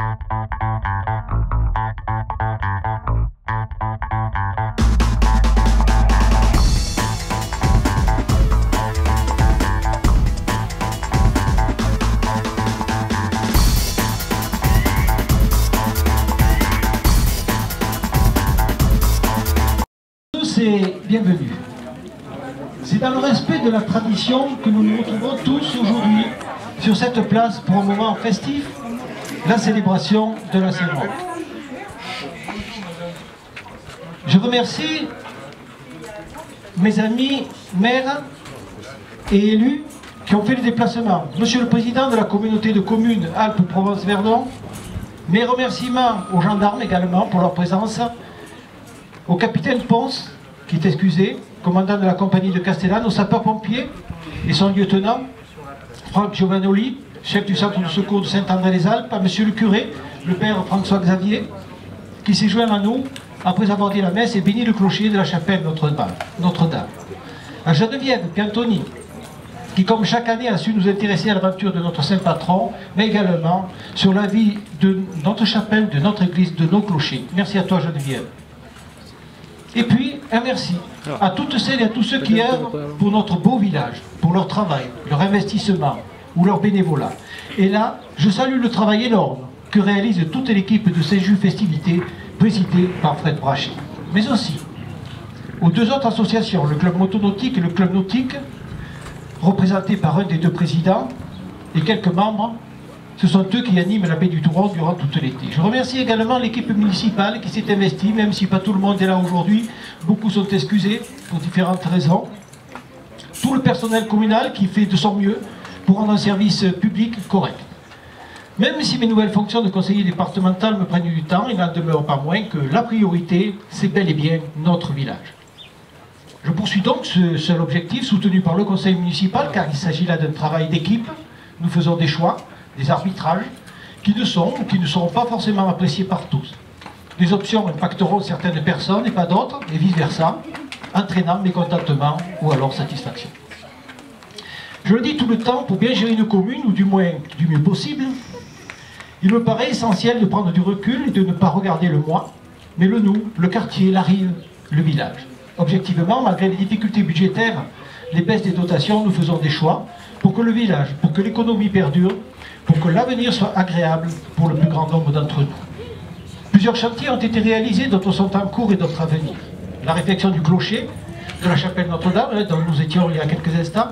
Et bienvenue. C'est dans le respect de la tradition que nous nous retrouvons tous aujourd'hui sur cette place pour un moment festif, la célébration de la Saint-Roch. Je remercie mes amis maires et élus qui ont fait le déplacement. Monsieur le Président de la communauté de communes Alpes-Provence-Verdon, mes remerciements aux gendarmes également pour leur présence, au capitaine Ponce, qui est excusé, commandant de la compagnie de Castellane, aux sapeurs-pompiers et son lieutenant, Franck Giovanoli, chef du centre de secours de Saint-André-les-Alpes, à monsieur le curé, le père François-Xavier, qui s'est joint à nous après avoir dit la messe et béni le clocher de la chapelle Notre-Dame. À Geneviève Piantoni, qui comme chaque année a su nous intéresser à l'aventure de notre saint patron, mais également sur la vie de notre chapelle, de notre église, de nos clochers. Merci à toi Geneviève. Et puis, un merci à toutes celles et à tous ceux qui œuvrent pour notre beau village, pour leur travail, leur investissement ou leur bénévolat. Et là, je salue le travail énorme que réalise toute l'équipe de ces Jeux Festivités, présidée par Fred Brachet. Mais aussi aux deux autres associations, le club motonautique et le club nautique, représentés par un des deux présidents et quelques membres. Ce sont eux qui animent la baie du Touron durant toute l'été. Je remercie également l'équipe municipale qui s'est investie, même si pas tout le monde est là aujourd'hui. Beaucoup sont excusés pour différentes raisons. Tout le personnel communal qui fait de son mieux pour rendre un service public correct. Même si mes nouvelles fonctions de conseiller départemental me prennent du temps, il n'en demeure pas moins que la priorité, c'est bel et bien notre village. Je poursuis donc ce seul objectif soutenu par le conseil municipal, car il s'agit là d'un travail d'équipe. Nous faisons des choix, des arbitrages qui ne sont ou qui ne seront pas forcément appréciés par tous. Des options impacteront certaines personnes et pas d'autres, et vice-versa, entraînant mécontentement ou alors satisfaction. Je le dis tout le temps, pour bien gérer une commune, ou du moins du mieux possible, il me paraît essentiel de prendre du recul et de ne pas regarder le moi, mais le nous, le quartier, la rive, le village. Objectivement, malgré les difficultés budgétaires, les baisses des dotations, nous faisons des choix pour que le village, pour que l'économie perdure, pour que l'avenir soit agréable pour le plus grand nombre d'entre nous. Plusieurs chantiers ont été réalisés, d'autres sont en cours et d'autres à venir. La réfection du clocher, de la chapelle Notre-Dame, dont nous étions il y a quelques instants,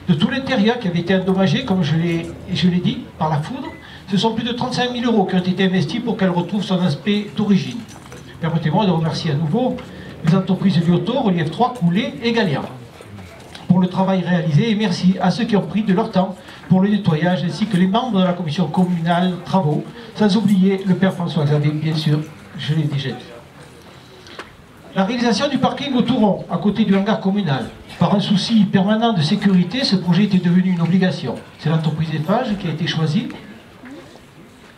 de tout l'intérieur qui avait été endommagé, comme je l'ai dit, par la foudre. Ce sont plus de 35 000 € qui ont été investis pour qu'elle retrouve son aspect d'origine. Permettez-moi de remercier à nouveau les entreprises Lyoto, Relief 3, Coulé et Galliard pour le travail réalisé, et merci à ceux qui ont pris de leur temps pour le nettoyage, ainsi que les membres de la commission communale travaux, sans oublier le père François-Xavier, bien sûr, je l'ai déjà dit. La réalisation du parking au Touron, à côté du hangar communal. Par un souci permanent de sécurité, ce projet était devenu une obligation. C'est l'entreprise Eiffage qui a été choisie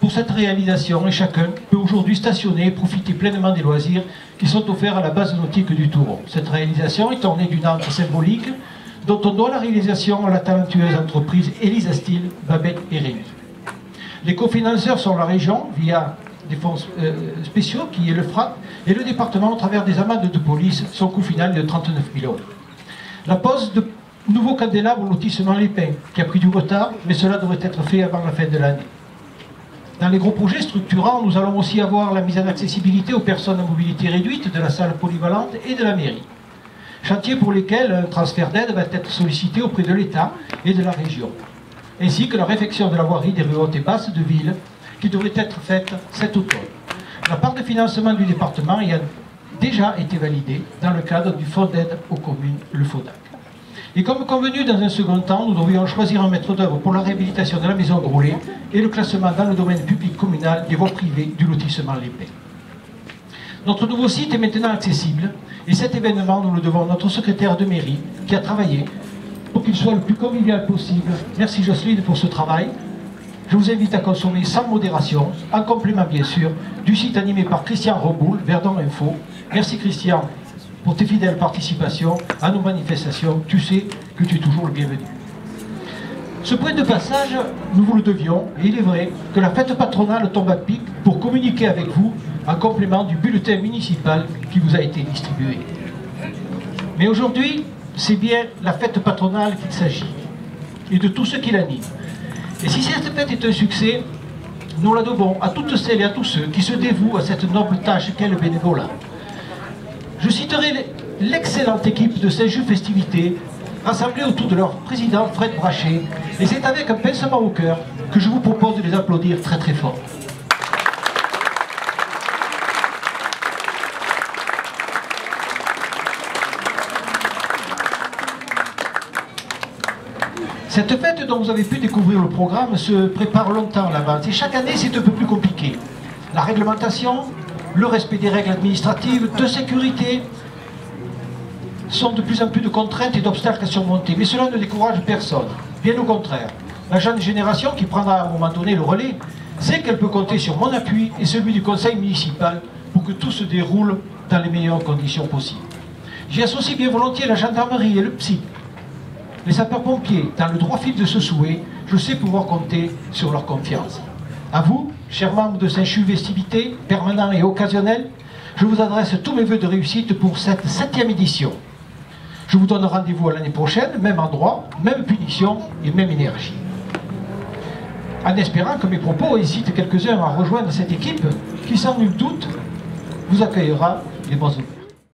pour cette réalisation, et chacun peut aujourd'hui stationner et profiter pleinement des loisirs qui sont offerts à la base nautique du Touron. Cette réalisation est ornée d'une encre symbolique dont on doit la réalisation à la talentueuse entreprise Elisa Steel, Babette et Rémy. Les cofinanceurs sont la région, via des fonds spéciaux, qui est le FRAP, et le département, au travers des amendes de police, son coût final est de 39 000 €. La pose de nouveaux candélabres au lotissement Les Pins, qui a pris du retard, mais cela devrait être fait avant la fin de l'année. Dans les gros projets structurants, nous allons aussi avoir la mise en accessibilité aux personnes à mobilité réduite de la salle polyvalente et de la mairie. Chantier pour lesquels un transfert d'aide va être sollicité auprès de l'État et de la région, ainsi que la réfection de la voirie des rues hautes et basses de ville, qui devrait être faite cet automne. La part de financement du département a déjà été validée dans le cadre du Fonds d'aide aux communes, le FODAC. Et comme convenu dans un second temps, nous devrions choisir un maître d'œuvre pour la réhabilitation de la maison Groulet et le classement dans le domaine public communal des voies privées du lotissement Les Pins. Notre nouveau site est maintenant accessible, et cet événement, nous le devons à notre secrétaire de mairie, qui a travaillé pour qu'il soit le plus convivial possible. Merci Jocelyne pour ce travail. Je vous invite à consommer sans modération, en complément bien sûr, du site animé par Christian Reboul, Verdon Info. Merci Christian pour tes fidèles participations à nos manifestations. Tu sais que tu es toujours le bienvenu. Ce point de passage, nous vous le devions, et il est vrai que la fête patronale tombe à pic pour communiquer avec vous en complément du bulletin municipal qui vous a été distribué. Mais aujourd'hui, c'est bien la fête patronale qu'il s'agit, et de tout ce qui l'anime. Et si cette fête est un succès, nous la devons à toutes celles et à tous ceux qui se dévouent à cette noble tâche qu'est le bénévolat. Je citerai l'excellente équipe de Saint-Just Festivités, rassemblés autour de leur président Fred Brachet, et c'est avec un pincement au cœur que je vous propose de les applaudir très très fort. Cette fête dont vous avez pu découvrir le programme se prépare longtemps à l'avance et chaque année c'est un peu plus compliqué. La réglementation, le respect des règles administratives, de sécurité, sont de plus en plus de contraintes et d'obstacles à surmonter. Mais cela ne décourage personne. Bien au contraire. La jeune génération qui prendra à un moment donné le relais sait qu'elle peut compter sur mon appui et celui du conseil municipal pour que tout se déroule dans les meilleures conditions possibles. J'y associe bien volontiers la gendarmerie et le psy. Les sapeurs-pompiers, dans le droit fil de ce souhait, je sais pouvoir compter sur leur confiance. À vous, chers membres de Saint-Just Festivités, permanents et occasionnels, je vous adresse tous mes vœux de réussite pour cette 7e édition. Je vous donne rendez-vous à l'année prochaine, même endroit, même punition et même énergie. En espérant que mes propos incitent quelques-uns à rejoindre cette équipe qui, sans nul doute, vous accueillera les bons honneurs.